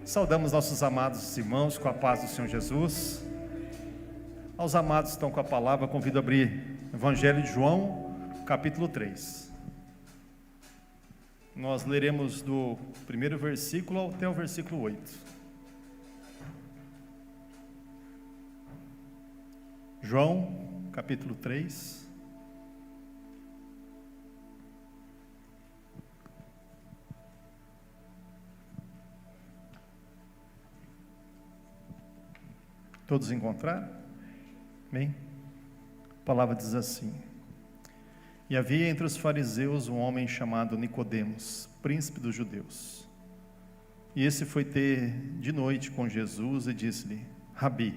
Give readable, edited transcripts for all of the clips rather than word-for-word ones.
Saudamos nossos amados irmãos com a paz do Senhor Jesus. Aos amados que estão com a palavra, convido a abrir Evangelho de João, capítulo 3. Nós leremos do primeiro versículo até o versículo 8. João, capítulo 3. Todos encontraram? Amém? A palavra diz assim: E havia entre os fariseus um homem chamado Nicodemos, príncipe dos judeus. E esse foi ter de noite com Jesus e disse-lhe: Rabi,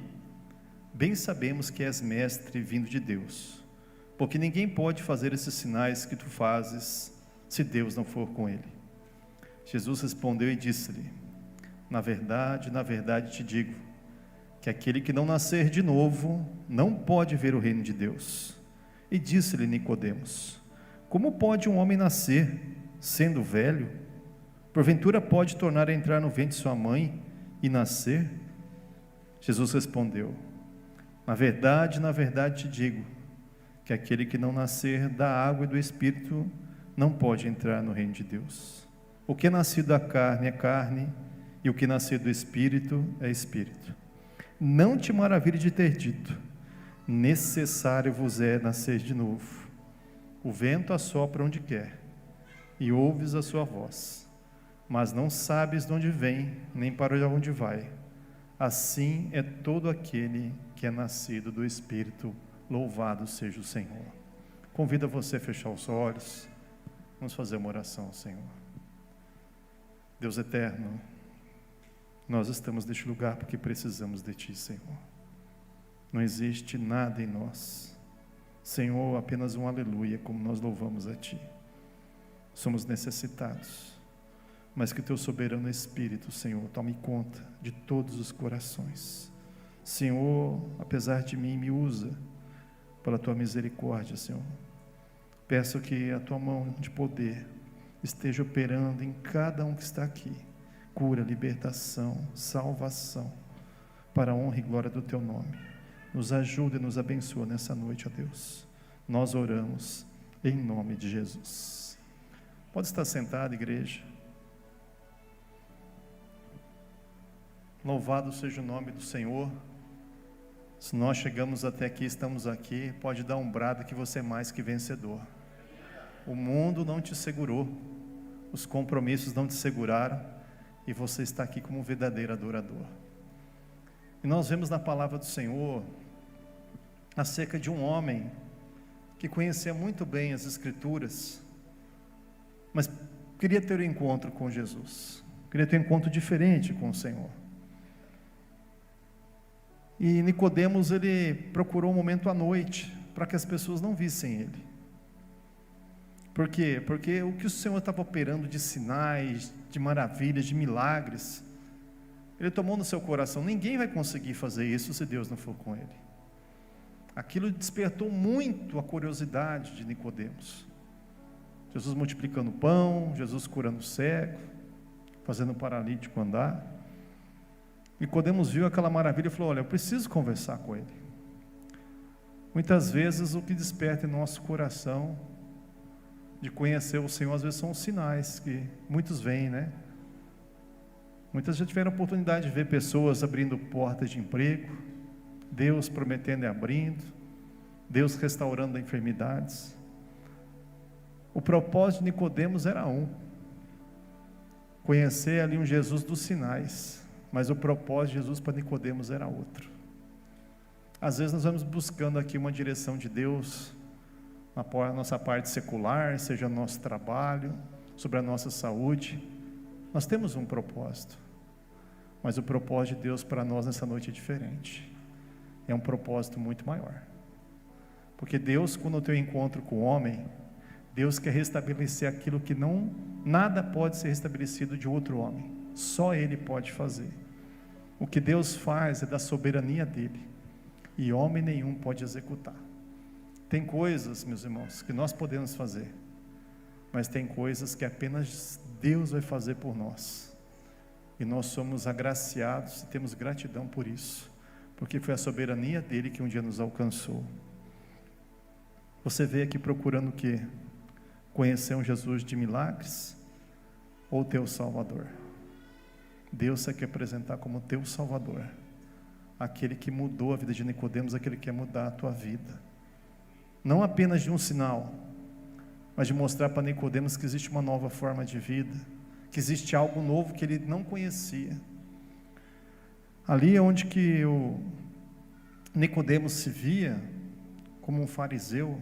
bem sabemos que és mestre vindo de Deus, porque ninguém pode fazer esses sinais que tu fazes, se Deus não for com ele. Jesus respondeu e disse-lhe: na verdade te digo, que aquele que não nascer de novo, não pode ver o reino de Deus. E disse-lhe Nicodemos: como pode um homem nascer, sendo velho? Porventura pode tornar a entrar no ventre de sua mãe e nascer? Jesus respondeu: na verdade te digo, que aquele que não nascer da água e do Espírito, não pode entrar no reino de Deus. O que é nascido da carne é carne, e o que é nascido do Espírito é Espírito. Não te maravilhe de ter dito: necessário vos é nascer de novo. O vento assopra onde quer, e ouves a sua voz, mas não sabes de onde vem, nem para onde vai. Assim é todo aquele que é nascido do Espírito. Louvado seja o Senhor. Convido você a fechar os olhos. Vamos fazer uma oração ao Senhor. Deus eterno, nós estamos neste lugar porque precisamos de Ti, Senhor. Não existe nada em nós, Senhor, apenas um aleluia, como nós louvamos a Ti. Somos necessitados, mas que Teu soberano Espírito, Senhor, tome conta de todos os corações. Senhor, apesar de mim, me usa pela Tua misericórdia, Senhor. Peço que a Tua mão de poder esteja operando em cada um que está aqui. Cura, libertação, salvação, para a honra e glória do Teu nome. Nos ajuda e nos abençoa nessa noite, ó Deus. Nós oramos em nome de Jesus. Pode estar sentado, igreja. Louvado seja o nome do Senhor. Se nós chegamos até aqui, estamos aqui, pode dar um brado que você é mais que vencedor. O mundo não te segurou, os compromissos não te seguraram, e você está aqui como um verdadeiro adorador. E nós vemos na palavra do Senhor acerca de um homem que conhecia muito bem as Escrituras, mas queria ter um encontro com Jesus, queria ter um encontro diferente com o Senhor. E Nicodemos, ele procurou um momento à noite, para que as pessoas não vissem ele. Por quê? Porque o que o Senhor estava operando de sinais, de maravilhas, de milagres, Ele tomou no seu coração. Ninguém vai conseguir fazer isso se Deus não for com ele. Aquilo despertou muito a curiosidade de Nicodemos. Jesus multiplicando pão, Jesus curando o cego, fazendo o paralítico andar. Nicodemos viu aquela maravilha e falou: olha, eu preciso conversar com ele. Muitas vezes o que desperta em nosso coração de conhecer o Senhor, às vezes são os sinais que muitos veem, né? Muitas já tiveram a oportunidade de ver pessoas abrindo portas de emprego, Deus prometendo e abrindo, Deus restaurando enfermidades. O propósito de Nicodemos era conhecer ali um Jesus dos sinais, mas o propósito de Jesus para Nicodemos era outro. Às vezes nós vamos buscando aqui uma direção de Deus na nossa parte secular, seja no nosso trabalho, sobre a nossa saúde. Nós temos um propósito, mas o propósito de Deus para nós nessa noite é diferente. É um propósito muito maior. Porque Deus, quando tem um encontro com o homem, Deus quer restabelecer aquilo que nada pode ser restabelecido de outro homem. Só Ele pode fazer. O que Deus faz é da soberania dEle, e homem nenhum pode executar. Tem coisas, meus irmãos, que nós podemos fazer, mas tem coisas que apenas Deus vai fazer por nós. E nós somos agraciados e temos gratidão por isso, porque foi a soberania dele que um dia nos alcançou. Você veio aqui procurando o quê? Conhecer um Jesus de milagres ou teu Salvador? Deus quer apresentar como teu Salvador, aquele que mudou a vida de Nicodemos, aquele que quer mudar a tua vida, não apenas de um sinal, mas de mostrar para Nicodemos que existe uma nova forma de vida, que existe algo novo que ele não conhecia. Ali é onde que o Nicodemos se via como um fariseu.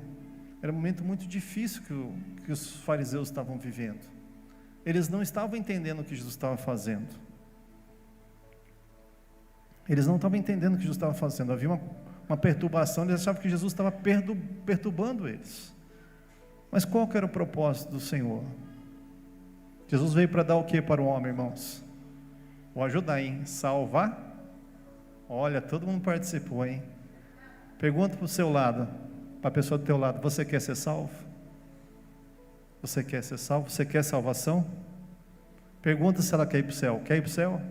Era um momento muito difícil que os fariseus estavam vivendo. Eles não estavam entendendo o que Jesus estava fazendo. Eles não estavam entendendo o que Jesus estava fazendo. Havia uma perturbação, eles achavam que Jesus estava perturbando eles. Mas qual que era o propósito do Senhor? Jesus veio para dar o que para o homem, irmãos? Vou ajudar, hein? Salvar? Olha, todo mundo participou, hein? Pergunta para o seu lado, para a pessoa do teu lado: você quer ser salvo? Você quer ser salvo? Você quer salvação? Pergunta se ela quer ir para o céu. Quer ir para o céu?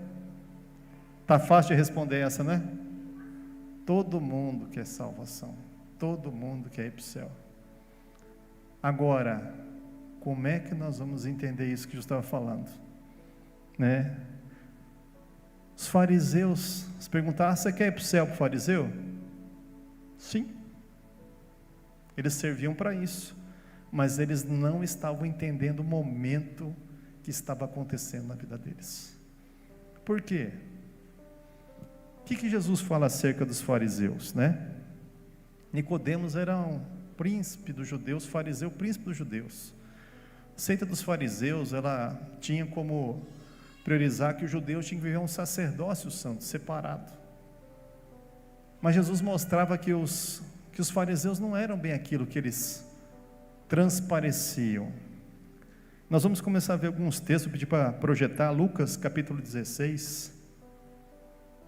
Está fácil de responder essa, né? Todo mundo quer salvação. Todo mundo quer ir para o céu. Agora, como é que nós vamos entender isso que Jesus estava falando? Né? Os fariseus se perguntaram: você quer ir para o céu para o fariseu? Sim. Eles serviam para isso, mas eles não estavam entendendo o momento que estava acontecendo na vida deles. Por quê? O que Jesus fala acerca dos fariseus, né? Nicodemos era um príncipe dos judeus, fariseu, príncipe dos judeus. A seita dos fariseus, ela tinha como priorizar que os judeus tinham que viver um sacerdócio santo, separado. Mas Jesus mostrava que os fariseus não eram bem aquilo que eles transpareciam. Nós vamos começar a ver alguns textos, pedir para projetar Lucas capítulo 16,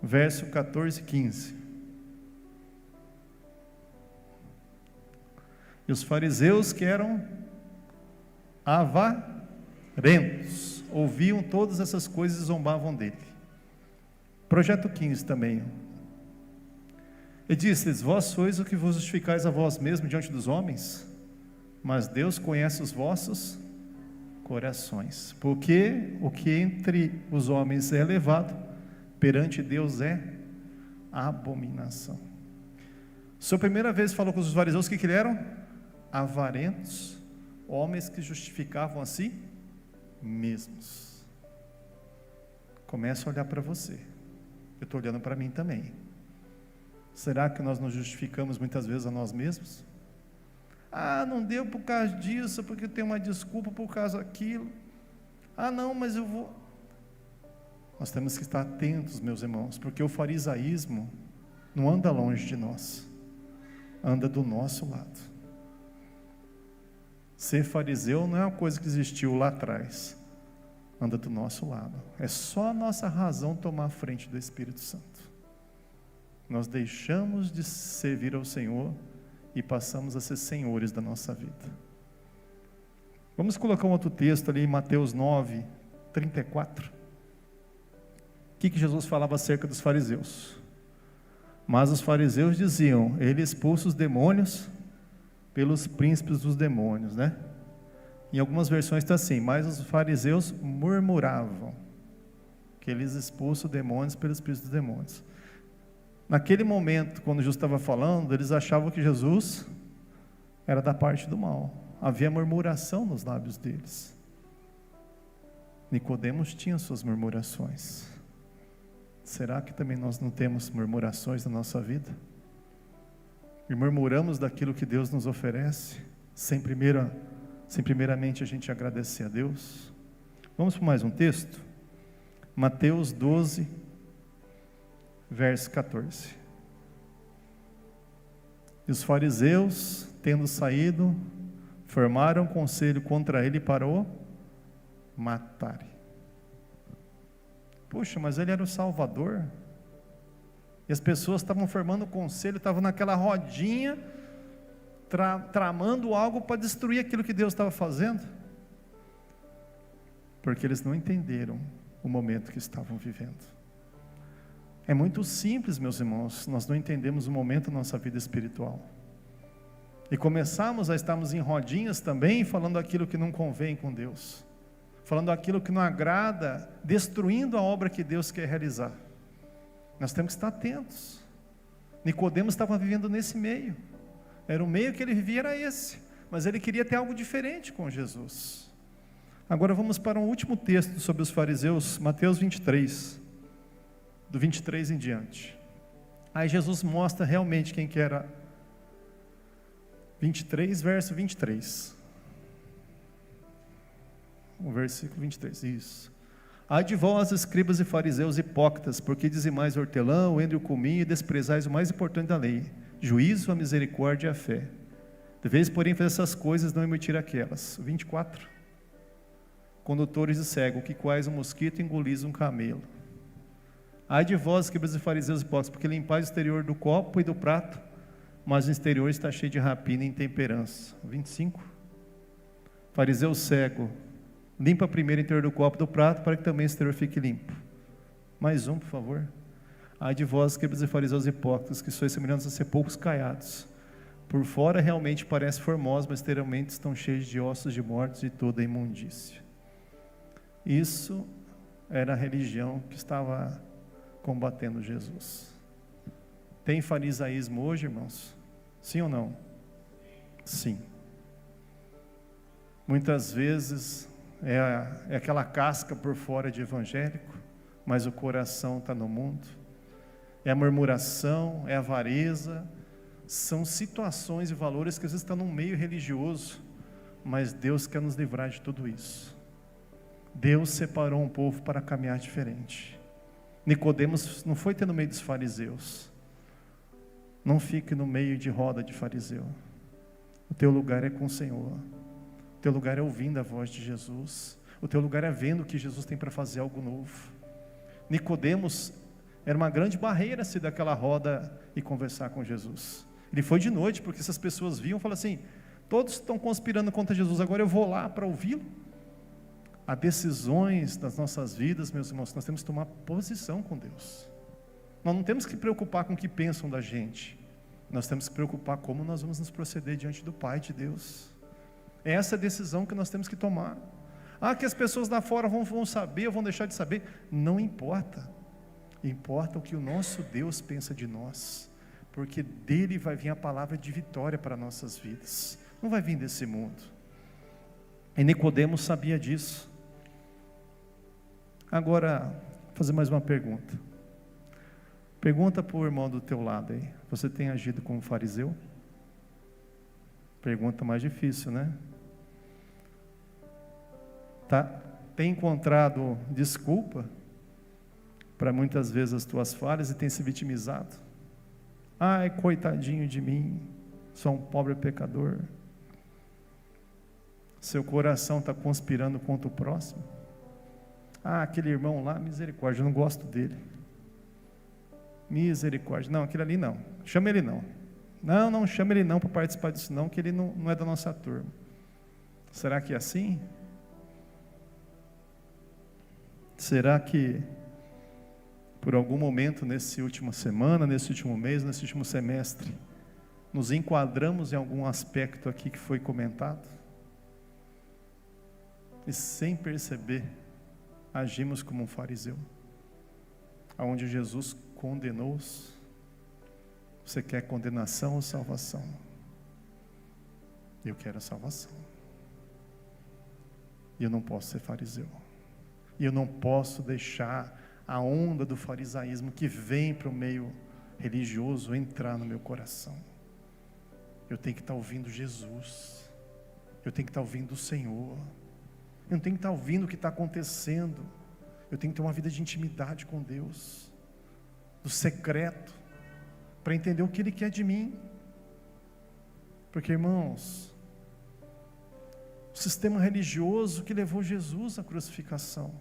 verso 14 e 15. E os fariseus, que eram avarentos, ouviam todas essas coisas e zombavam dele. Projeto 15 também. E disse-lhes: vós sois o que vos justificais a vós mesmos diante dos homens, mas Deus conhece os vossos corações, porque o que entre os homens é elevado, perante Deus é abominação. Sua primeira vez falou com os fariseus, o que eles eram? Avarentos, homens que justificavam a si mesmos. Começa a olhar para você. Eu estou olhando para mim também. Será que nós nos justificamos muitas vezes a nós mesmos? Ah, não deu por causa disso, porque eu tenho uma desculpa por causa daquilo. Ah, não, mas eu vou... Nós temos que estar atentos, meus irmãos, porque o farisaísmo não anda longe de nós, anda do nosso lado. Ser fariseu não é uma coisa que existiu lá atrás, anda do nosso lado. É só a nossa razão tomar a frente do Espírito Santo. Nós deixamos de servir ao Senhor e passamos a ser senhores da nossa vida. Vamos colocar um outro texto ali em Mateus 9, 34. O que Jesus falava acerca dos fariseus? Mas os fariseus diziam: ele expulsa os demônios pelos príncipes dos demônios, né? Em algumas versões está assim: mas os fariseus murmuravam que eles expulsam demônios pelos príncipes dos demônios. Naquele momento, quando Jesus estava falando, eles achavam que Jesus era da parte do mal. Havia murmuração nos lábios deles. Nicodemos tinha suas murmurações. Será que também nós não temos murmurações na nossa vida? E murmuramos daquilo que Deus nos oferece, sem primeiramente a gente agradecer a Deus? Vamos para mais um texto? Mateus 12, verso 14. E os fariseus, tendo saído, formaram conselho contra ele para o matarem. Puxa, mas ele era o Salvador. E as pessoas estavam formando conselho, estavam naquela rodinha, tramando algo para destruir aquilo que Deus estava fazendo. Porque eles não entenderam o momento que estavam vivendo. É muito simples, meus irmãos, nós não entendemos o momento da nossa vida espiritual. E começamos a estarmos em rodinhas também, falando aquilo que não convém com Deus, falando aquilo que não agrada, destruindo a obra que Deus quer realizar. Nós temos que estar atentos. Nicodemos estava vivendo nesse meio, era o meio que ele vivia, era esse, mas ele queria ter algo diferente com Jesus. Agora vamos para um último texto sobre os fariseus, Mateus 23, do 23 em diante. Aí Jesus mostra realmente quem que era. 23, verso 23. O versículo 23, isso. Ai de vós, escribas e fariseus hipócritas, porque dizimais o hortelã, o endro e o cominho, e desprezais o mais importante da lei, juízo, a misericórdia e a fé. Deveis, porém, fazer essas coisas, não emitir aquelas. 24. Condutores de cego, que quais um mosquito engolis um camelo. Ai de vós, escribas e fariseus hipócritas, porque limpais o exterior do copo e do prato, mas o exterior está cheio de rapina e intemperança. 25. Fariseu cego, limpa primeiro o interior do copo e do prato, para que também o exterior fique limpo. Mais um, por favor. Ai de vós, escribas e fariseus hipócritas, que sois semelhantes a sepulcros caiados. Por fora realmente parece formosos, mas exteriormente estão cheios de ossos de mortos e toda a imundícia. Isso era a religião que estava combatendo Jesus. Tem farisaísmo hoje, irmãos? Sim ou não? Sim. Muitas vezes é aquela casca por fora de evangélico, mas o coração está no mundo. É a murmuração, é a avareza, são situações e valores que às vezes estão no meio religioso, mas Deus quer nos livrar de tudo isso. Deus separou um povo para caminhar diferente. Nicodemos não foi ter no meio dos fariseus. Não fique no meio de roda de fariseu. O teu lugar é com o Senhor. O teu lugar é ouvindo a voz de Jesus. O teu lugar é vendo que Jesus tem para fazer algo novo. Nicodemos era uma grande barreira se daquela roda e conversar com Jesus. Ele foi de noite, porque essas pessoas viam e falaram assim: todos estão conspirando contra Jesus, agora eu vou lá para ouvi-lo. Há decisões das nossas vidas, meus irmãos, nós temos que tomar posição com Deus. Nós não temos que preocupar com o que pensam da gente. Nós temos que preocupar como nós vamos nos proceder diante do Pai de Deus. É essa decisão que nós temos que tomar. Que as pessoas lá fora vão saber ou vão deixar de saber. Não importa. Importa o que o nosso Deus pensa de nós. Porque dele vai vir a palavra de vitória para nossas vidas. Não vai vir desse mundo. E Nicodemos sabia disso. Agora, vou fazer mais uma pergunta. Pergunta para o irmão do teu lado aí. Você tem agido como fariseu? Pergunta mais difícil, né? Tem encontrado desculpa para muitas vezes as tuas falhas e tem se vitimizado? Ai, coitadinho de mim, sou um pobre pecador. Seu coração está conspirando contra o próximo? Aquele irmão lá, misericórdia, eu não gosto dele. Misericórdia, não, aquele ali não, chama ele não. Não chama ele não para participar disso não, que ele não é da nossa turma. Será que é assim? Será que por algum momento nessa última semana, nesse último mês, nesse último semestre, nos enquadramos em algum aspecto aqui que foi comentado? E sem perceber, agimos como um fariseu, aonde Jesus condenou-os. Você quer condenação ou salvação? Eu quero a salvação. E eu não posso ser fariseu. E eu não posso deixar a onda do farisaísmo que vem para o meio religioso entrar no meu coração. Eu tenho que estar ouvindo Jesus. Eu tenho que estar ouvindo o Senhor. Eu não tenho que estar ouvindo o que está acontecendo. Eu tenho que ter uma vida de intimidade com Deus, do secreto, para entender o que Ele quer de mim. Porque, irmãos, o sistema religioso que levou Jesus à crucificação.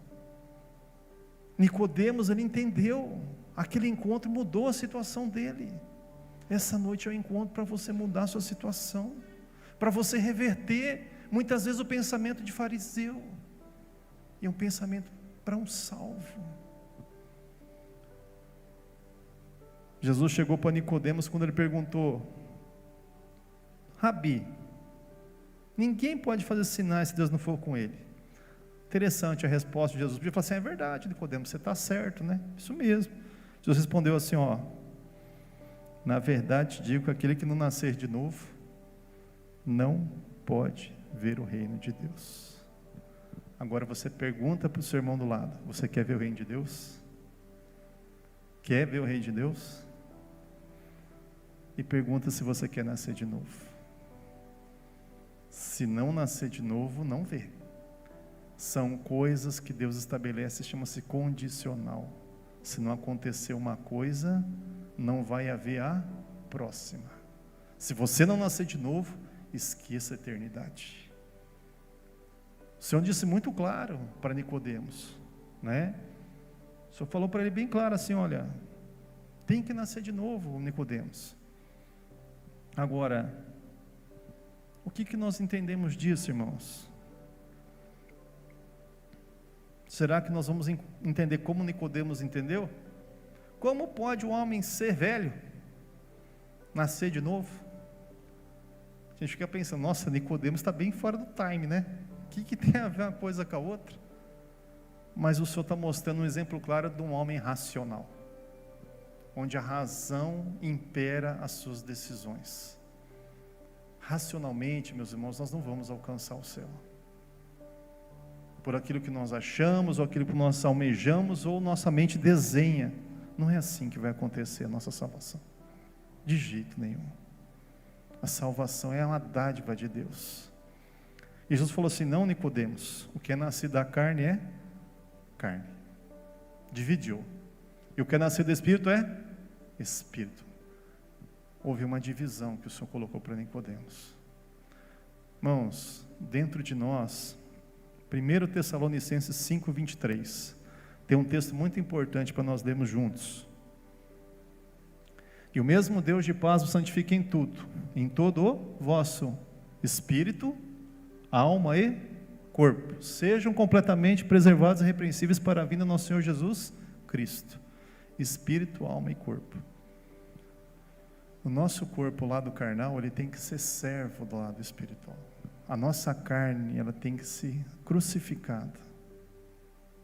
Nicodemos, ele entendeu, aquele encontro mudou a situação dele. Essa noite é o encontro para você mudar a sua situação, para você reverter, muitas vezes, o pensamento de fariseu, e um pensamento para um salvo. Jesus chegou para Nicodemos quando ele perguntou: Rabi, ninguém pode fazer sinais se Deus não for com ele. Interessante a resposta de Jesus. Podia falar assim: é verdade, Nicodemos, você está certo, né? Isso mesmo. Jesus respondeu assim: na verdade te digo que aquele que não nascer de novo não pode ver o reino de Deus. Agora você pergunta para o seu irmão do lado: você quer ver o reino de Deus? Quer ver o reino de Deus? E pergunta se você quer nascer de novo. Se não nascer de novo, não vê. São coisas que Deus estabelece, chama-se condicional. Se não acontecer uma coisa, não vai haver a próxima. Se você não nascer de novo, esqueça a eternidade. O Senhor disse muito claro para Nicodemos, né? O Senhor falou para ele bem claro assim: olha, tem que nascer de novo, Nicodemos. Agora, o que nós entendemos disso, irmãos? Será que nós vamos entender como Nicodemos entendeu? Como pode um homem ser velho, nascer de novo? A gente fica pensando: nossa, Nicodemos está bem fora do time, né? O que tem a ver uma coisa com a outra? Mas o Senhor está mostrando um exemplo claro de um homem racional, onde a razão impera as suas decisões. Racionalmente, meus irmãos, nós não vamos alcançar o céu. Por aquilo que nós achamos, ou aquilo que nós almejamos, ou nossa mente desenha. Não é assim que vai acontecer a nossa salvação. De jeito nenhum. A salvação é uma dádiva de Deus. E Jesus falou assim: não, Nicodemos, o que é nascido da carne é carne. Dividiu. E o que é nascido do Espírito é Espírito. Houve uma divisão que o Senhor colocou para Nicodemos. Irmãos, dentro de nós, 1 Tessalonicenses 5:23, tem um texto muito importante para nós lermos juntos. E o mesmo Deus de paz vos santifique em tudo, em todo o vosso espírito, alma e corpo, sejam completamente preservados e irrepreensíveis para a vinda do nosso Senhor Jesus Cristo. Espírito, alma e corpo. O nosso corpo, o lado carnal, ele tem que ser servo do lado espiritual. A nossa carne, ela tem que ser crucificada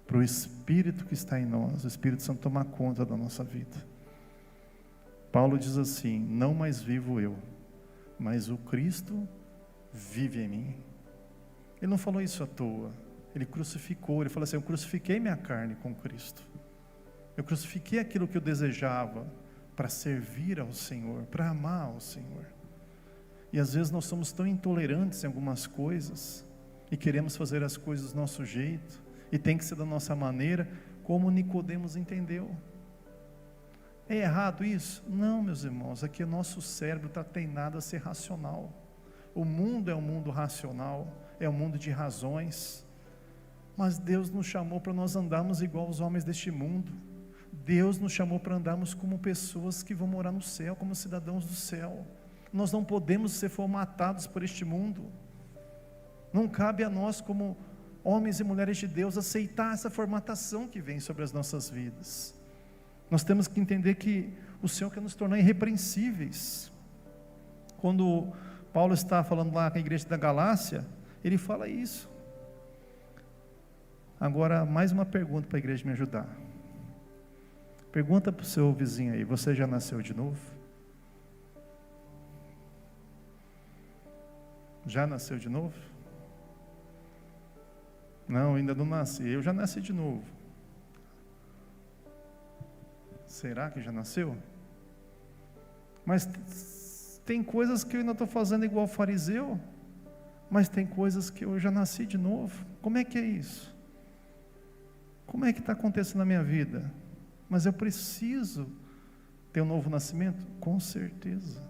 para o Espírito que está em nós, o Espírito Santo tomar conta da nossa vida. Paulo diz assim: não mais vivo eu, mas o Cristo vive em mim. Ele não falou isso à toa, ele crucificou, ele falou assim: eu crucifiquei minha carne com Cristo, eu crucifiquei aquilo que eu desejava para servir ao Senhor, para amar ao Senhor. E às vezes nós somos tão intolerantes em algumas coisas, e queremos fazer as coisas do nosso jeito, e tem que ser da nossa maneira, como Nicodemos entendeu. É errado isso? Não, meus irmãos, aqui o nosso cérebro está treinado a ser racional. O mundo é um mundo racional, é um mundo de razões, mas Deus nos chamou para nós andarmos igual os homens deste mundo. Deus nos chamou para andarmos como pessoas que vão morar no céu, como cidadãos do céu. Nós não podemos ser formatados por este mundo. Não cabe a nós, como homens e mulheres de Deus, aceitar essa formatação que vem sobre as nossas vidas. Nós temos que entender que o Senhor quer nos tornar irrepreensíveis. Quando Paulo está falando lá com a igreja da Galácia, ele fala isso. Agora, mais uma pergunta para a igreja me ajudar. Pergunta para o seu vizinho aí: você já nasceu de novo? Já nasceu de novo? Não, ainda não nasci. Eu já nasci de novo. Será que já nasceu? Mas tem coisas que eu ainda estou fazendo igual fariseu, mas tem coisas que eu já nasci de novo. Como é que é isso? Como é que está acontecendo na minha vida? Mas eu preciso ter um novo nascimento? Com certeza.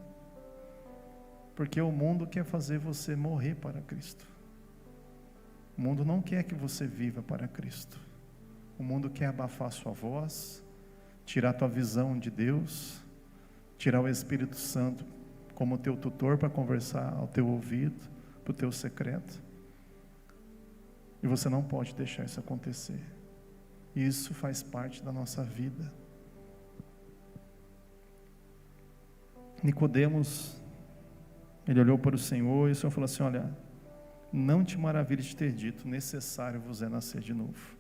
Porque o mundo quer fazer você morrer para Cristo. O mundo não quer que você viva para Cristo. O mundo quer abafar a sua voz, tirar a tua visão de Deus, tirar o Espírito Santo como teu tutor para conversar ao teu ouvido, para o teu secreto. E você não pode deixar isso acontecer. Isso faz parte da nossa vida. Nicodemos, ele olhou para o Senhor e o Senhor falou assim: olha, não te maravilhes de ter dito, necessário vos é nascer de novo.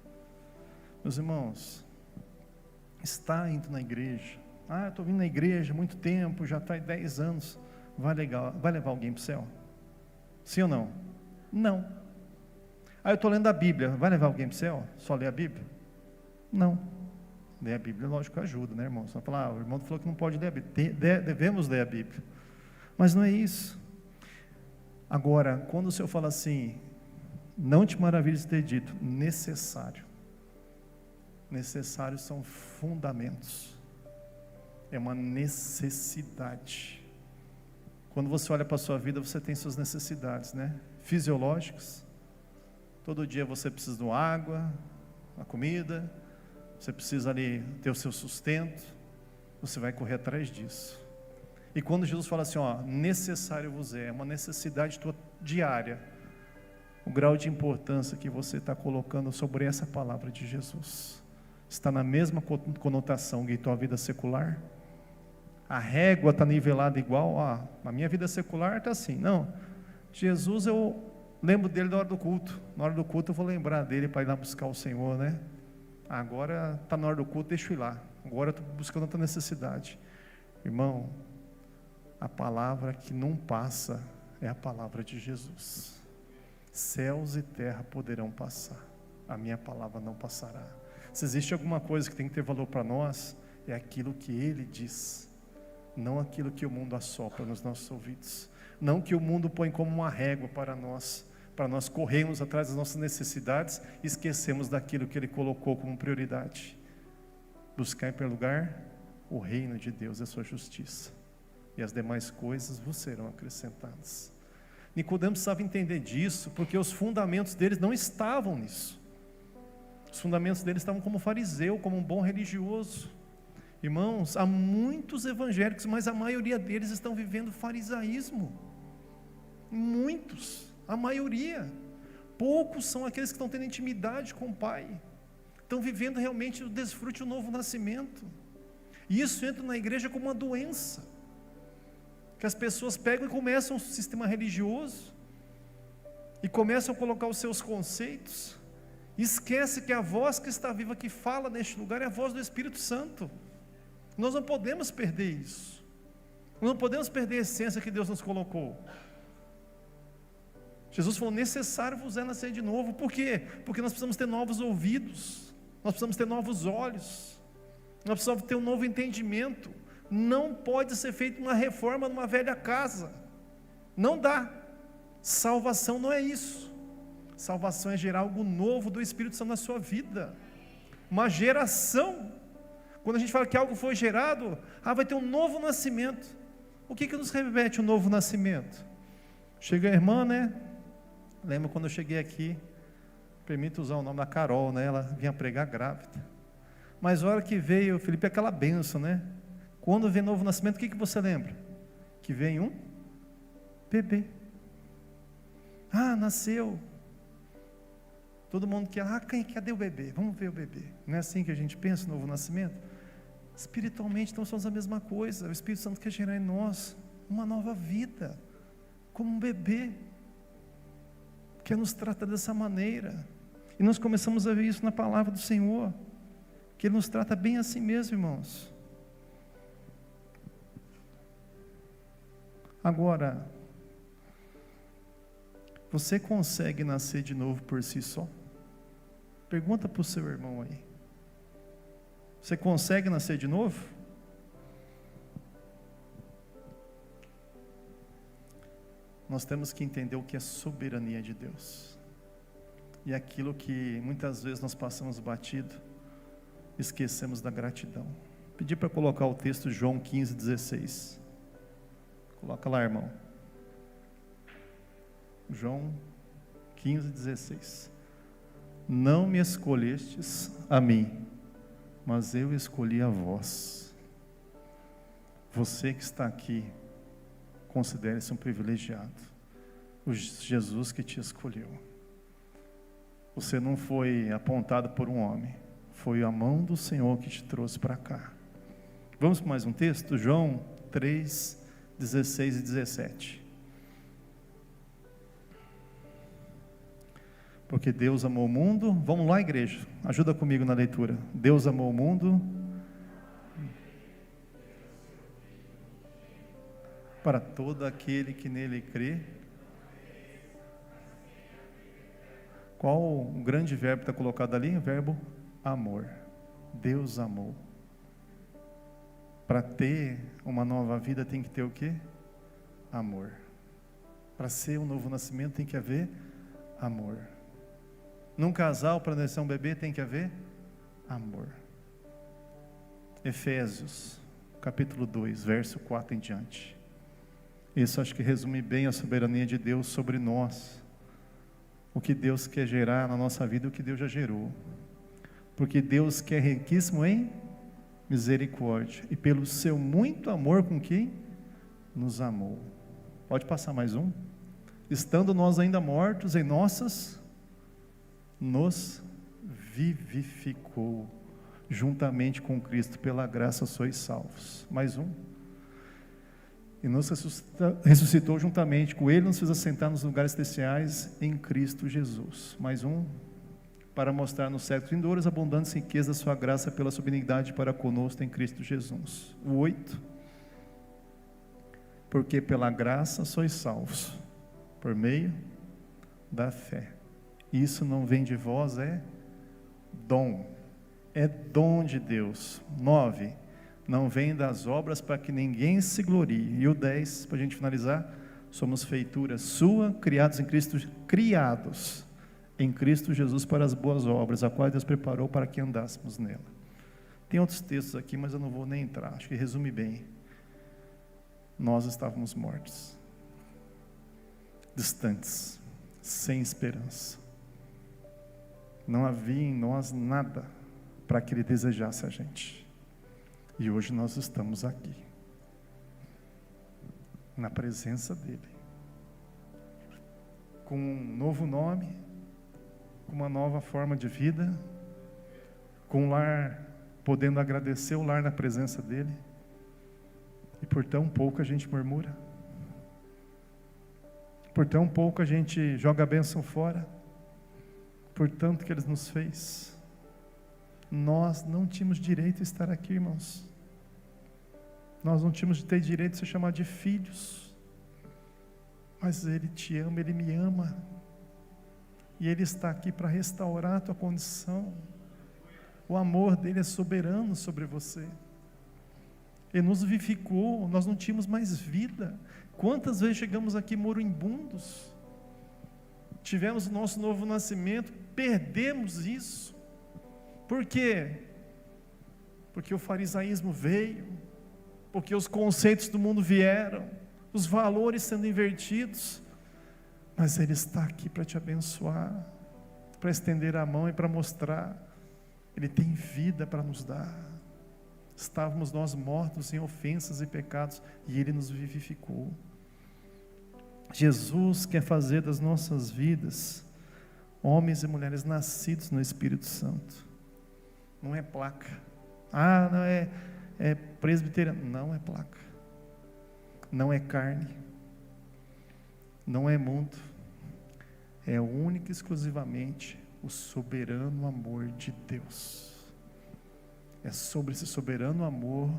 Meus irmãos, está indo na igreja, eu estou vindo na igreja há muito tempo, já está há 10 anos, vai levar alguém para o céu? Sim ou não? Não. Eu estou lendo a Bíblia, vai levar alguém para o céu? Só ler a Bíblia? Não. Ler a Bíblia, lógico, ajuda, né, irmão? Você vai falar, o irmão falou que não pode ler a Bíblia. Devemos ler a Bíblia. Mas não é isso. Agora, quando o Senhor fala assim, não te maravilhes de ter dito, necessário. Necessários são fundamentos. É uma necessidade. Quando você olha para a sua vida, você tem suas necessidades, né? Fisiológicas. Todo dia você precisa de água, uma comida, você precisa ali ter o seu sustento, você vai correr atrás disso. E quando Jesus fala assim, necessário vos é uma necessidade tua diária, o grau de importância que você está colocando sobre essa palavra de Jesus, está na mesma conotação que tua vida secular? A régua está nivelada igual? A minha vida secular está assim. Não, Jesus, eu lembro dele na hora do culto. Na hora do culto eu vou lembrar dele para ir lá buscar o Senhor, né? Agora está na hora do culto, deixa eu ir lá. Agora eu estou buscando outra necessidade. Irmão, a palavra que não passa é a palavra de Jesus. Céus e terra poderão passar, a minha palavra não passará. Se existe alguma coisa que tem que ter valor para nós, é aquilo que Ele diz, não aquilo que o mundo assopra nos nossos ouvidos, não que o mundo põe como uma régua para nós corrermos atrás das nossas necessidades e esquecemos daquilo que Ele colocou como prioridade. Buscar em primeiro lugar o reino de Deus e a sua justiça, e as demais coisas vos serão acrescentadas. Nicodemos precisava entender disso, porque os fundamentos deles não estavam nisso. Os fundamentos deles estavam como fariseu, como um bom religioso. Irmãos, há muitos evangélicos, mas a maioria deles estão vivendo farisaísmo. Muitos, a maioria. Poucos são aqueles que estão tendo intimidade com o Pai, estão vivendo realmente o desfrute do novo nascimento. E isso entra na igreja como uma doença, que as pessoas pegam e começam um sistema religioso, e começam a colocar os seus conceitos, e esquece que a voz que está viva, que fala neste lugar, é a voz do Espírito Santo. Nós não podemos perder isso, não podemos perder a essência que Deus nos colocou. Jesus falou, necessário vos é nascer de novo. Por quê? Porque nós precisamos ter novos ouvidos, nós precisamos ter novos olhos, nós precisamos ter um novo entendimento. Não pode ser feita uma reforma numa velha casa, não dá. Salvação não é isso. Salvação é gerar algo novo do Espírito Santo na sua vida, uma geração. Quando a gente fala que algo foi gerado, vai ter um novo nascimento. O que nos remete o novo nascimento? Chega a irmã, né? Lembra quando eu cheguei aqui, permito usar o nome da Carol, né? Ela vinha pregar grávida, mas a hora que veio, Felipe, aquela bênção, né? Quando vem novo nascimento, o que você lembra? Que vem um bebê. Nasceu. Todo mundo quer, cadê o bebê? Vamos ver o bebê. Não é assim que a gente pensa no novo nascimento? Espiritualmente, então, somos a mesma coisa. O Espírito Santo quer gerar em nós uma nova vida, como um bebê, que nos trata dessa maneira. E nós começamos a ver isso na palavra do Senhor, que Ele nos trata bem assim mesmo, irmãos. Agora, você consegue nascer de novo por si só? Pergunta para o seu irmão aí. Você consegue nascer de novo? Nós temos que entender o que é soberania de Deus. E aquilo que muitas vezes nós passamos batido, esquecemos da gratidão. Pedi para colocar o texto João 15:16. Coloca lá, irmão. João 15:16. Não me escolhestes a mim, mas eu escolhi a vós. Você que está aqui, considere-se um privilegiado. O Jesus que te escolheu. Você não foi apontado por um homem, Foi a mão do Senhor que te trouxe para cá. Vamos para mais um texto? João 3, 16 e 17. Porque Deus amou o mundo. Vamos lá, igreja, ajuda comigo na leitura. Deus amou o mundo para todo aquele que nele crê. Qual o grande verbo que está colocado ali? O verbo amor. Deus amou. Para ter uma nova vida tem que ter o quê? Amor. Para ser um novo nascimento tem que haver amor. Num casal, para nascer um bebê, tem que haver amor. Efésios, capítulo 2, verso 4 em diante. Isso acho que resume bem a soberania de Deus sobre nós. O que Deus quer gerar na nossa vida, o que Deus já gerou. Porque Deus que é riquíssimo em misericórdia, e pelo seu muito amor com quem nos amou. Pode passar mais um? Estando nós ainda mortos em nossas, nos vivificou juntamente com Cristo, pela graça sois salvos. Mais um. E nos ressuscitou juntamente com Ele, nos fez assentar nos lugares celestiais em Cristo Jesus. Mais um. Para mostrar nos séculos vindouros a abundante riqueza da sua graça pela sua benignidade para conosco em Cristo Jesus. O 8. Porque pela graça sois salvos, por meio da fé. Isso não vem de vós, é dom. É dom de Deus. 9. Não vem das obras para que ninguém se glorie. E o 10, para a gente finalizar, somos feitura sua, criados em Cristo Jesus para as boas obras, a qual Deus preparou para que andássemos nela. Tem outros textos aqui, mas eu não vou nem entrar, acho que resume bem. Nós estávamos mortos, distantes, sem esperança. Não havia em nós nada para que Ele desejasse a gente. E hoje nós estamos aqui, na presença dEle, com um novo nome, com uma nova forma de vida, com um lar, podendo agradecer o lar na presença dEle, e por tão pouco a gente murmura, por tão pouco a gente joga a bênção fora, por tanto que Ele nos fez. Nós não tínhamos direito a estar aqui, irmãos. Nós não tínhamos de ter direito de ser chamados de filhos, mas Ele te ama, Ele me ama, e Ele está aqui para restaurar a tua condição. O amor dEle é soberano sobre você. Ele nos vivificou, nós não tínhamos mais vida. Quantas vezes chegamos aqui moribundos, tivemos o nosso novo nascimento, perdemos isso. Por quê? Porque o farisaísmo veio, porque os conceitos do mundo vieram, os valores sendo invertidos, mas Ele está aqui para te abençoar, para estender a mão e para mostrar, Ele tem vida para nos dar. Estávamos nós mortos em ofensas e pecados, e Ele nos vivificou. Jesus quer fazer das nossas vidas, homens e mulheres nascidos no Espírito Santo. Não é placa. Não é presbiteriano. Não é placa. Não é carne. Não é mundo. É única e exclusivamente o soberano amor de Deus. É sobre esse soberano amor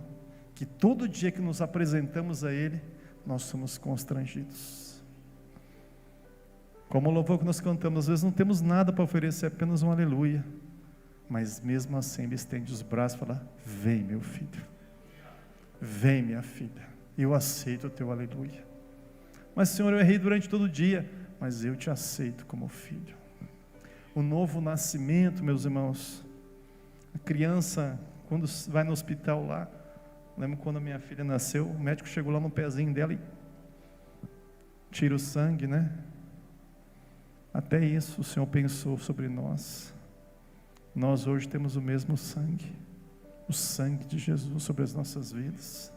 que todo dia que nos apresentamos a Ele, nós somos constrangidos. Como o louvor que nós cantamos, às vezes não temos nada para oferecer, apenas um aleluia. Mas mesmo assim Ele estende os braços e fala: vem meu filho, vem minha filha, eu aceito o teu aleluia. Mas Senhor, eu errei durante todo o dia, mas eu te aceito como filho. O novo nascimento, meus irmãos, a criança, quando vai no hospital lá, lembro quando a minha filha nasceu, o médico chegou lá no pezinho dela e tira o sangue, né? Até isso o Senhor pensou sobre nós. Nós hoje temos o mesmo sangue, o sangue de Jesus sobre as nossas vidas.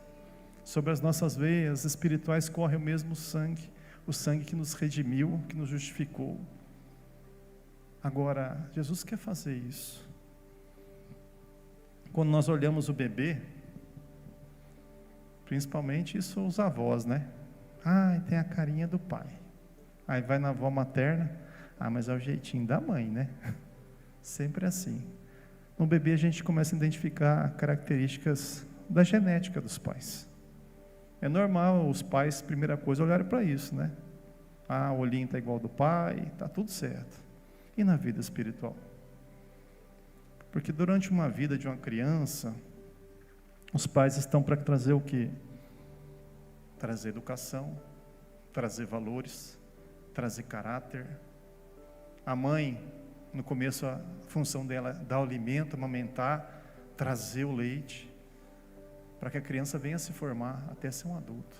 Sobre as nossas veias espirituais corre o mesmo sangue, o sangue que nos redimiu, que nos justificou. Agora, Jesus quer fazer isso. quando nós olhamos o bebê, principalmente isso os avós, né? Tem a carinha do pai. Aí vai na avó materna, mas é o jeitinho da mãe, né? Sempre assim. No bebê a gente começa a identificar características da genética dos pais. É normal os pais, primeira coisa, olharem para isso, né? O olhinho está igual ao do pai, está tudo certo. E na vida espiritual? Porque durante uma vida de uma criança, os pais estão para trazer o quê? Trazer educação, trazer valores, trazer caráter. A mãe, no começo, a função dela é dar o alimento, amamentar, trazer o leite, para que a criança venha se formar até ser um adulto.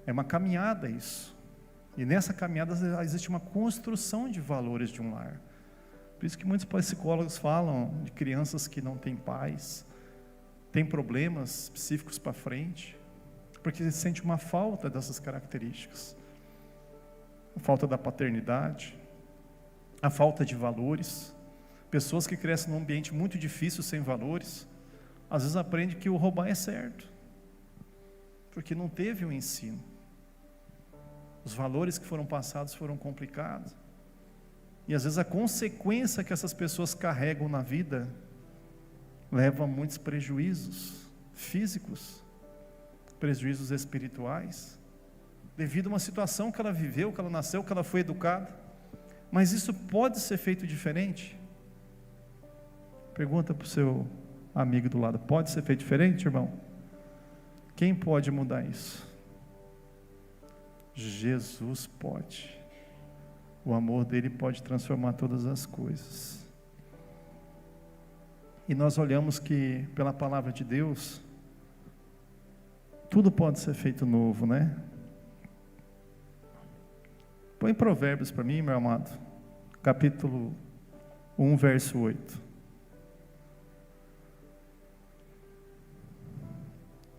É uma caminhada isso. E nessa caminhada existe uma construção de valores de um lar. Por isso que muitos psicólogos falam de crianças que não têm pais, têm problemas psíquicos para frente, porque se sente uma falta dessas características. A falta da paternidade, a falta de valores. Pessoas que crescem num ambiente muito difícil, sem valores, às vezes aprendem que o roubar é certo, porque não teve um ensino. Os valores que foram passados foram complicados. E às vezes a consequência que essas pessoas carregam na vida leva a muitos prejuízos físicos, prejuízos espirituais, devido a uma situação que ela viveu, que ela nasceu, que ela foi educada. Mas isso pode ser feito diferente? Pergunta para o seu amigo do lado: pode ser feito diferente, irmão? Quem pode mudar isso? Jesus pode. O amor dele pode transformar todas as coisas. E nós olhamos que, pela palavra de Deus, tudo pode ser feito novo, né? Põe Provérbios para mim, meu amado, capítulo 1, verso 8.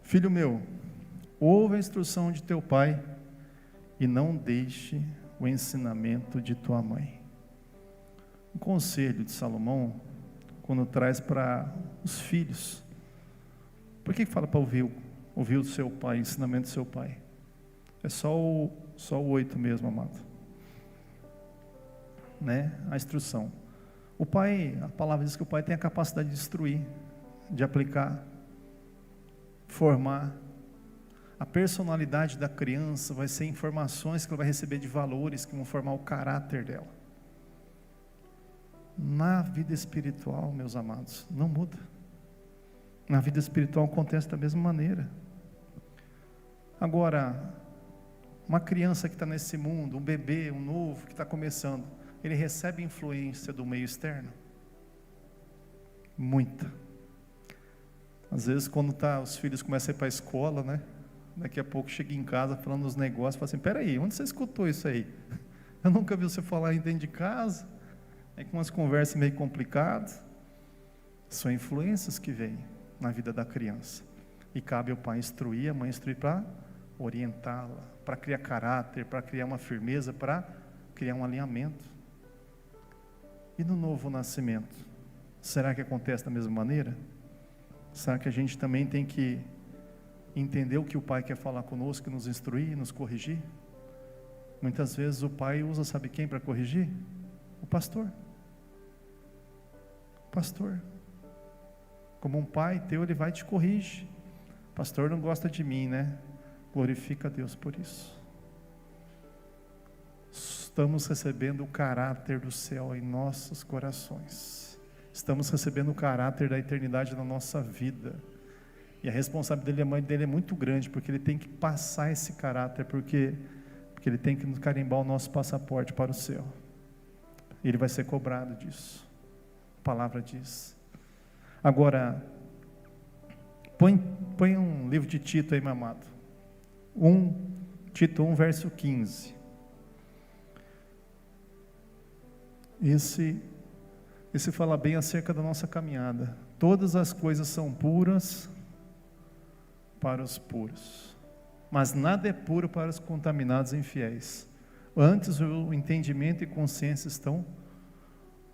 Filho meu, ouve a instrução de teu pai e não deixe o ensinamento de tua mãe. Um conselho de Salomão, quando traz para os filhos. Por que fala para ouvir o seu pai, o ensinamento do seu pai? É só o 8 mesmo, amado. Né? A instrução. O pai, a palavra diz que o pai tem a capacidade de instruir, de aplicar, formar. A personalidade da criança vai ser informações que ela vai receber de valores que vão formar o caráter dela. Na vida espiritual, meus amados, não muda. Na vida espiritual acontece da mesma maneira. Agora, uma criança que está nesse mundo, um bebê, um novo que está começando, ele recebe influência do meio externo? Muita. Às vezes quando os filhos começam a ir para a escola, né? Daqui a pouco chega em casa falando dos negócios, fala assim: peraí, onde você escutou isso aí? Eu nunca vi você falar dentro de casa. É com umas conversas meio complicadas. São influências que vêm na vida da criança. E cabe ao pai instruir, a mãe instruir para orientá-la, para criar caráter, para criar uma firmeza, para criar um alinhamento. E no novo nascimento, será que acontece da mesma maneira? Será que a gente também tem que entender o que o pai quer falar conosco, nos instruir, nos corrigir? Muitas vezes o pai usa, sabe quem para corrigir? O pastor. O pastor. Como um pai teu, ele vai e te corrige. O pastor não gosta de mim, né? Glorifica a Deus por isso. Estamos recebendo o caráter do céu em nossos corações. Estamos recebendo o caráter da eternidade na nossa vida. E a responsabilidade da mãe dele é muito grande, porque ele tem que passar esse caráter, porque ele tem que carimbar o nosso passaporte para o céu. E ele vai ser cobrado disso. A palavra diz. Agora, põe um livro de Tito aí, meu amado. Tito 1, verso 15. Esse fala bem acerca da nossa caminhada. Todas as coisas são puras para os puros, mas nada é puro para os contaminados e infiéis. Antes o entendimento e consciência estão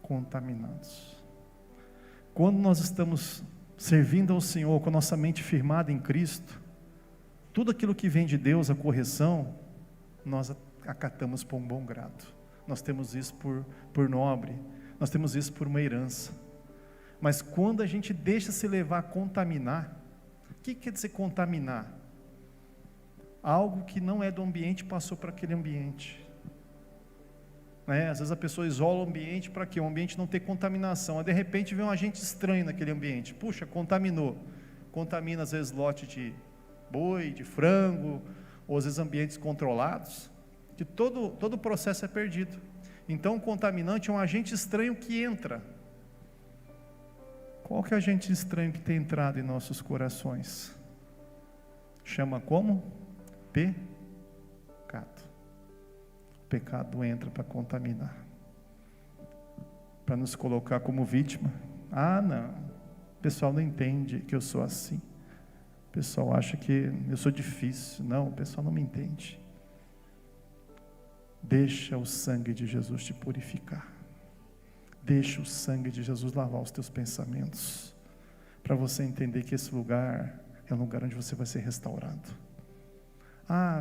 contaminados. Quando nós estamos servindo ao Senhor com a nossa mente firmada em Cristo, tudo aquilo que vem de Deus, a correção, nós acatamos por um bom grado. Nós temos isso por nobre, nós temos isso por uma herança. Mas quando a gente deixa se levar a contaminar, o que quer dizer contaminar? Algo que não é do ambiente passou para aquele ambiente. Às vezes a pessoa isola o ambiente para quê? O ambiente não ter contaminação. Aí, de repente vem um agente estranho naquele ambiente. Puxa, contaminou. Contamina às vezes lote de boi, de frango, ou às vezes ambientes controlados, que todo o processo é perdido. Então o contaminante é um agente estranho que entra. Qual que é o agente estranho que tem entrado em nossos corações? Chama como? Pecado. O pecado entra para contaminar, para nos colocar como vítima. Não, o pessoal não entende que eu sou assim, o pessoal acha que eu sou difícil. Não, o pessoal não me entende. Deixa o sangue de Jesus te purificar, deixa o sangue de Jesus lavar os teus pensamentos, para você entender que esse lugar é um lugar onde você vai ser restaurado.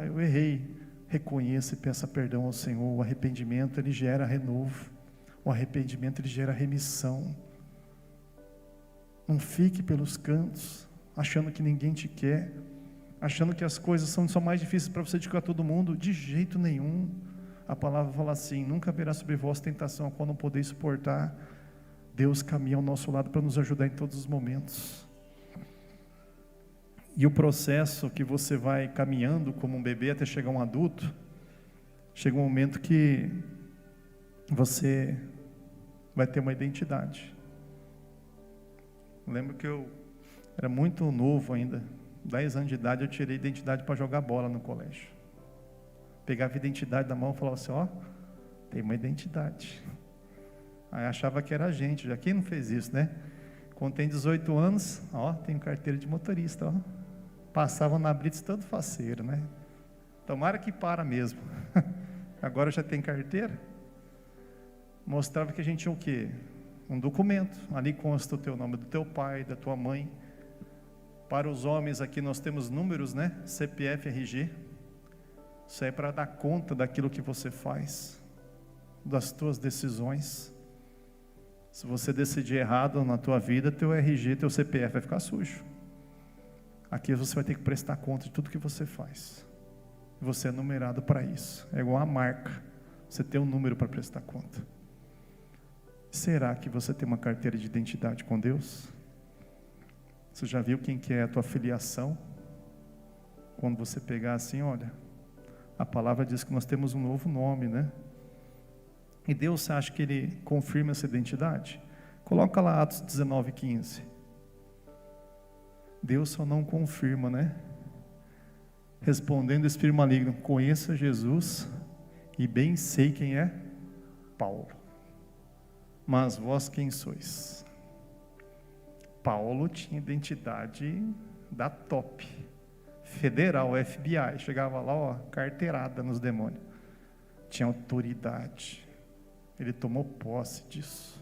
Eu errei. Reconheça e peça perdão ao Senhor. O arrependimento, ele gera renovo. O arrependimento, ele gera remissão. Não fique pelos cantos, achando que ninguém te quer, achando que as coisas são mais difíceis para você do que a todo mundo. De jeito nenhum. A palavra fala assim: nunca haverá sobre vós tentação a qual não podeis suportar. Deus caminha ao nosso lado para nos ajudar em todos os momentos. E o processo que você vai caminhando como um bebê até chegar um adulto, chega um momento que você vai ter uma identidade. Eu lembro que eu era muito novo ainda, 10 anos de idade, eu tirei identidade para jogar bola no colégio. Pegava a identidade da mão e falava assim: tem uma identidade. Aí achava que era a gente, já quem não fez isso, né? Quando tem 18 anos, tem carteira de motorista, Passava na blitz todo faceiro, né? Tomara que para mesmo. Agora já tem carteira. Mostrava que a gente tinha o quê? Um documento. Ali consta o teu nome do teu pai, da tua mãe. Para os homens aqui nós temos números, né? CPF, RG. Isso é para dar conta daquilo que você faz, das tuas decisões. Se você decidir errado na tua vida, teu RG, teu CPF vai ficar sujo. Aqui você vai ter que prestar conta de tudo que você faz. Você é numerado para isso. É igual a marca. Você tem um número para prestar conta. Será que você tem uma carteira de identidade com Deus? Você já viu quem que é a tua filiação? Quando você pegar assim, olha, a palavra diz que nós temos um novo nome, né? E Deus, você acha que Ele confirma essa identidade? Coloca lá Atos 19:15. Deus só não confirma, né? Respondendo o espírito maligno: conheça Jesus e bem sei quem é Paulo. Mas vós quem sois? Paulo tinha identidade da top, federal, FBI. Chegava lá, carteirada nos demônios. Tinha autoridade. Ele tomou posse disso.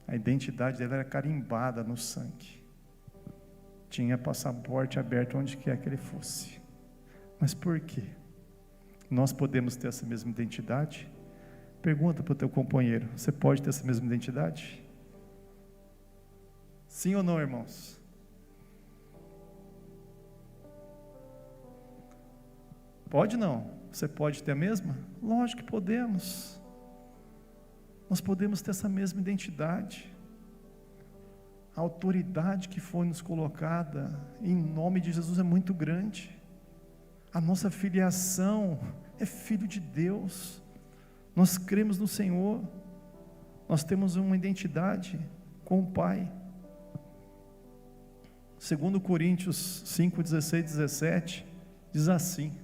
A identidade dele era carimbada no sangue. Tinha passaporte aberto onde quer que ele fosse. Mas por quê? Nós podemos ter essa mesma identidade? Pergunta para o teu companheiro: você pode ter essa mesma identidade? Sim ou não, irmãos? Pode não? Você pode ter a mesma? Lógico que podemos. Nós podemos ter essa mesma identidade. A autoridade que foi nos colocada em nome de Jesus é muito grande. A nossa filiação é filho de Deus. Nós cremos no Senhor. Nós temos uma identidade com o Pai. 2 Coríntios 5, 16, 17 diz assim.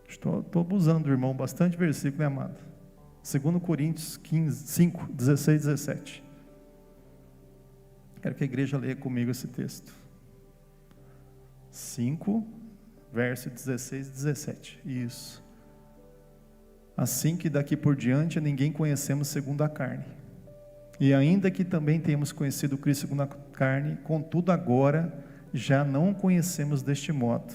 Estou abusando, irmão, bastante versículo, né, amado? 2 Coríntios 5, 16, 17. Quero que a igreja leia comigo esse texto. 5, verso 16 e 17. Isso. Assim que daqui por diante a ninguém conhecemos segundo a carne. E ainda que também tenhamos conhecido Cristo segundo a carne, contudo agora já não o conhecemos deste modo.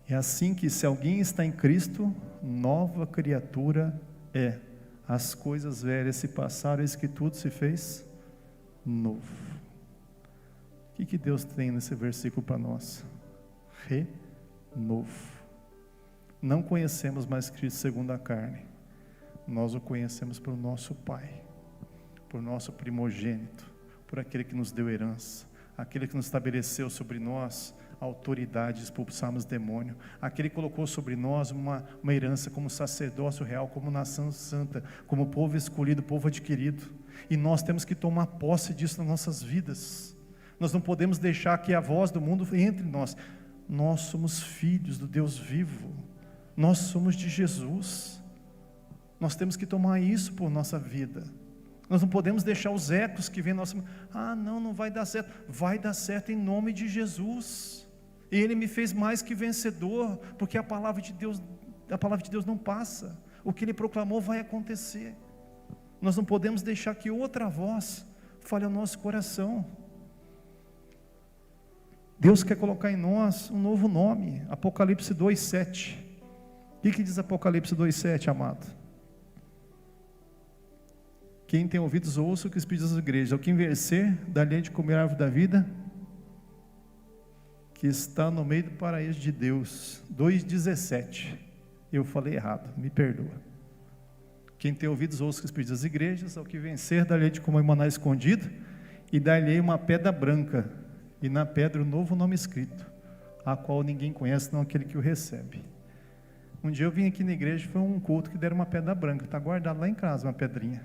É assim que, se alguém está em Cristo, nova criatura é. As coisas velhas se passaram, eis que tudo se fez novo. O que Deus tem nesse versículo para nós? Renovo. Não conhecemos mais Cristo segundo a carne. Nós o conhecemos pelo nosso Pai, por nosso primogênito, por aquele que nos deu herança, aquele que nos estabeleceu sobre nós a autoridade de expulsarmos demônio, aquele que colocou sobre nós uma herança como sacerdócio real, como nação santa, como povo escolhido, povo adquirido, e nós temos que tomar posse disso nas nossas vidas. Nós não podemos deixar que a voz do mundo entre em nós. Nós somos filhos do Deus vivo, nós somos de Jesus, nós temos que tomar isso por nossa vida. Nós não podemos deixar os ecos que vêm nossa... não vai dar certo. Vai dar certo em nome de Jesus. Ele me fez mais que vencedor, porque a palavra de Deus não passa. O que Ele proclamou vai acontecer. Nós não podemos deixar que outra voz fale ao nosso coração. Deus quer colocar em nós um novo nome. Apocalipse 2:7. O que diz Apocalipse 2:7, amado? Quem tem ouvidos, ouça o que o Espírito diz às igrejas. Ao que vencer, dá-lhe de comer a árvore da vida, que está no meio do paraíso de Deus. 2:17. Eu falei errado, me perdoa. Quem tem ouvidos, ouça o que o Espírito diz às igrejas. Ao que vencer, dá-lhe de comer maná escondido, e dá-lhe uma pedra branca, e na pedra um novo nome escrito, a qual ninguém conhece, senão aquele que o recebe. Um dia eu vim aqui na igreja, foi um culto que deram uma pedra branca, está guardado lá em casa uma pedrinha.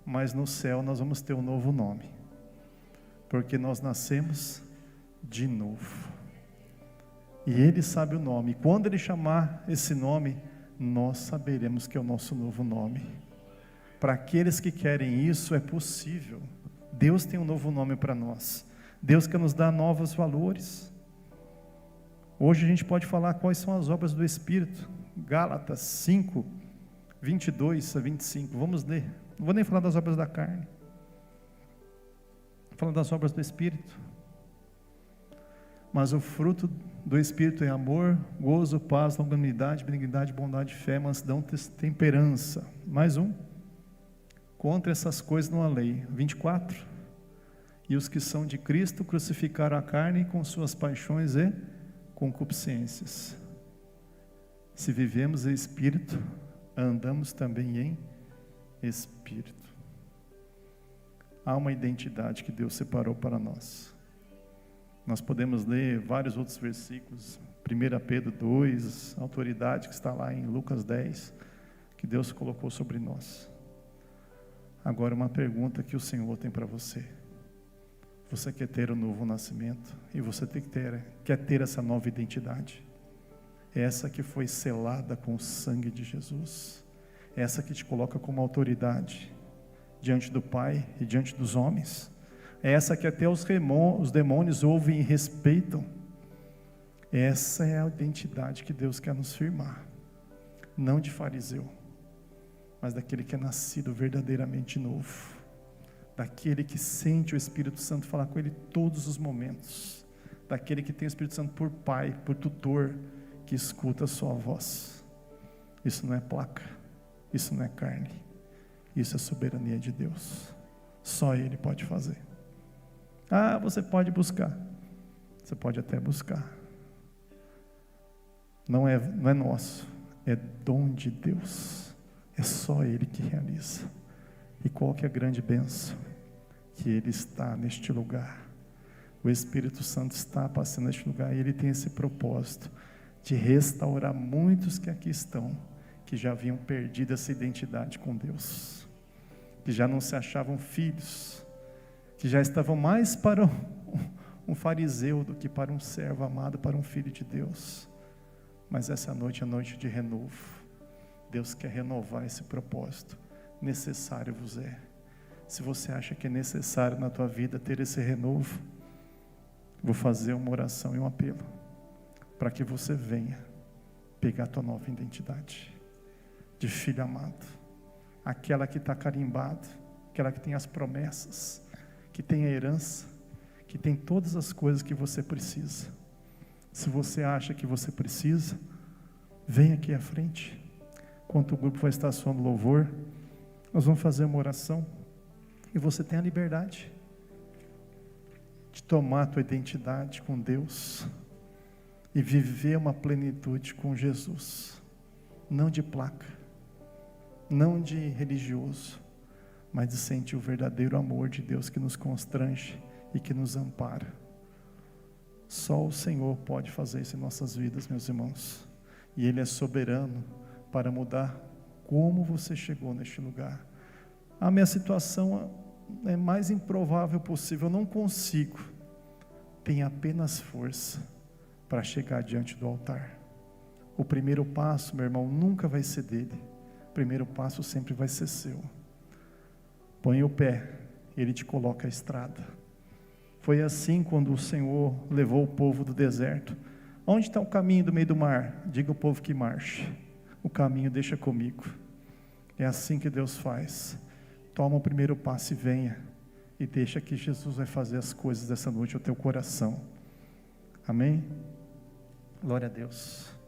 Mas no céu nós vamos ter um novo nome, porque nós nascemos de novo, e Ele sabe o nome, e quando Ele chamar esse nome, nós saberemos que é o nosso novo nome. Para aqueles que querem isso, é possível. Deus tem um novo nome para nós, Deus quer nos dar novos valores. Hoje a gente pode falar quais são as obras do Espírito. Gálatas 5, 22 a 25, vamos ler. Não vou nem falar das obras da carne, vou falar das obras do Espírito. Mas o fruto do Espírito é amor, gozo, paz, longanimidade, benignidade, bondade, fé, mansidão, temperança. Mais um. Contra essas coisas não há lei. 24. E os que são de Cristo crucificaram a carne com suas paixões e concupiscências. Se vivemos em Espírito, andamos também em Espírito. Há uma identidade que Deus separou para nós. Nós podemos ler vários outros versículos, 1 Pedro 2, a autoridade que está lá em Lucas 10, que Deus colocou sobre nós. Agora uma pergunta que o Senhor tem para você. Você quer ter um novo nascimento? E você quer ter essa nova identidade? Essa que foi selada com o sangue de Jesus. Essa que te coloca como autoridade diante do Pai e diante dos homens. Essa que até os demônios ouvem e respeitam. Essa é a identidade que Deus quer nos firmar. Não de fariseu, mas daquele que é nascido verdadeiramente novo. Daquele que sente o Espírito Santo falar com ele todos os momentos. Daquele que tem o Espírito Santo por pai, por tutor, que escuta a sua voz. Isso não é placa, isso não é carne, isso é soberania de Deus. Só Ele pode fazer. Você pode buscar. Você pode até buscar. Não é nosso, é dom de Deus. É só Ele que realiza. E qual que é a grande bênção? Que Ele está neste lugar. O Espírito Santo está passando neste lugar, e Ele tem esse propósito de restaurar muitos que aqui estão, que já haviam perdido essa identidade com Deus, que já não se achavam filhos, que já estavam mais para um fariseu do que para um servo amado, para um filho de Deus. Mas essa noite é noite de renovo. Deus quer renovar esse propósito. Necessário vos é. Se você acha que é necessário na tua vida ter esse renovo, vou fazer uma oração e um apelo, para que você venha pegar a tua nova identidade de filho amado, aquela que está carimbado, aquela que tem as promessas, que tem a herança, que tem todas as coisas que você precisa. Se você acha que você precisa, vem aqui à frente. Enquanto o grupo vai estar soando louvor, nós vamos fazer uma oração, e você tem a liberdade de tomar a tua identidade com Deus e viver uma plenitude com Jesus, não de placa, não de religioso, mas de sentir o verdadeiro amor de Deus que nos constrange e que nos ampara. Só o Senhor pode fazer isso em nossas vidas, meus irmãos, e Ele é soberano para mudar como você chegou neste lugar. A minha situação é mais improvável possível, eu não consigo. Tem apenas força para chegar diante do altar. O primeiro passo, meu irmão, nunca vai ser dele. O primeiro passo sempre vai ser seu. Põe o pé, Ele te coloca a estrada. Foi assim quando o Senhor levou o povo do deserto. Onde está o caminho do meio do mar? Diga ao povo que marche. O caminho deixa comigo. É assim que Deus faz. Toma o primeiro passo e venha. E deixa que Jesus vai fazer as coisas dessa noite ao teu coração. Amém? Glória a Deus.